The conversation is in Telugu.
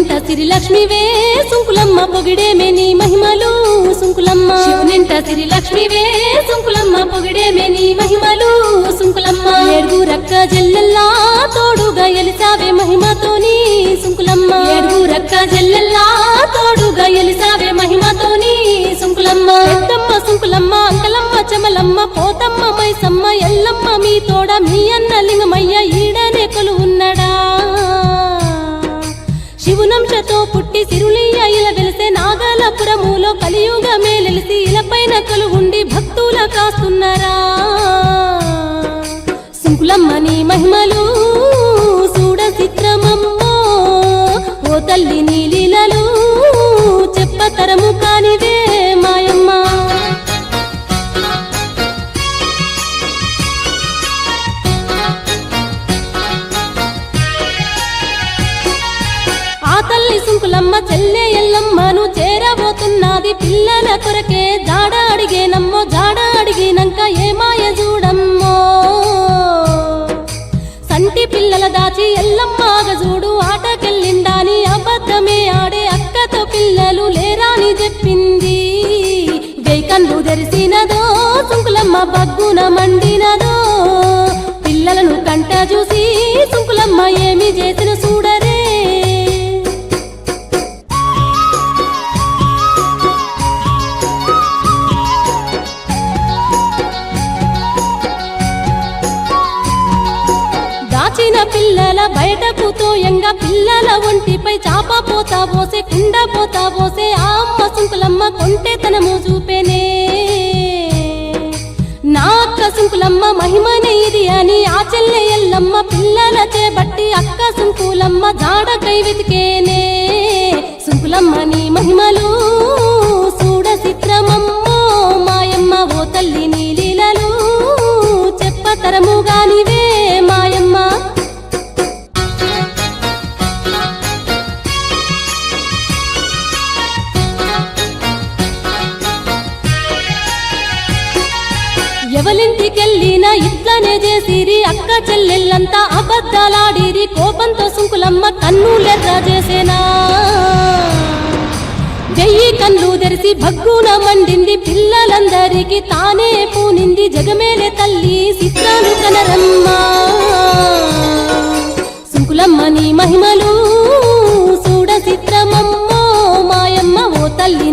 శివునింట సిరిలక్ష్మివే సుంకులమ్మ పొగిడేమే నీ మహిమలు సుంకులమ్మ శివునింట సిరిలక్ష్మివే సుంకులమ్మ పొగిడేమే నీ మహిమలు సుంకులమ్మ ఏడుగురక్క జల్లెల్లా తోడుగా ఎలిసావే మహిమతోని సుంకులమ్మ ఏడుగురక్క జల్లెల్లా తోడుగా ఎలిసావే మహిమతోని సుంకులమ్మ పెద్దమ్మ సుంకులమ్మ అంకలమ్మ చెమలమ్మ పోతమ్మ మైసమ్మ ఎల్లమ్మ మీ తోడ మీ అన్న లింగమయ్య ఈడనే కొలువున్నడా శివునంశతో పుట్టి సిరులియ ఇలా వెలిసే నాగలపురములో కలియుగ మేలెలిసి ఇలపైన కొలువుండి భక్తుల కాస్తున్నారా సుంకులమ్మ నీ మహిమలు చూడ చిత్రమమ్మో ఓ తల్లి నీ లీలలు చెప్పతరము కానివే మాయమ్మ తల్లి సుంకులమ్మ చెల్లె ఎల్లమ్మను చేరబోతున్నది పిల్లల కొరకే జాడ అడిగేనమ్మో జాడ అడిగినంక ఏమాయ చూడమ్మో సంటి పిల్లల దాచి ఎల్లమ్మాగ చూడు ఆటకెళ్ళిండాని అబద్ధమే ఆడే అక్కతో పిల్లలు లేరాని చెప్పింది వేకన్ను తెరిసినదో సుంకులమ్మ బగ్గున మండినదో పిల్లలను కంట చూసి సుంకులమ్మ ఏమి చేసిన చూడరే పిల్లల బయటకు తోయంగా పిల్లల ఒంటిపై చాప పోతా పోసే కుండ పోతా పోసే ఆ అమ్మ సుంకులమ్మ కొంటెతనము చూపేనే నా అక్క సుంకులమ్మ మహిమనే ఇది అని ఆ చెల్లె ఎల్లమ్మ పిల్లల చేబట్టి అక్క సుంకులమ్మ జాడ కై వెతికేనే సుంకులమ్మ నీ మహిమలు చూడ చిత్రమమ్మో మాయమ్మ ఓ తల్లి నీ లీలలు చెప్పతరము గానివే మాయమ్మ ఎవలింటికెళ్ళినా ఇట్లనే చేసిరి అక్క చెల్లెళ్ళంతా అబద్ధాలాడిరి కోపంతో సుంకులమ్మ కన్నులెర్ర చేసేనా వెయ్యి కన్ను తెరిసి భగ్గున మండింది పిల్లలందరికీ తానే పూనింది జగమేలే తల్లి చిత్రాలు కనరమ్మా సుంకులమ్మ నీ మహిమలు చూడ చిత్రమమ్మో మాయమ్మ ఓ తల్లి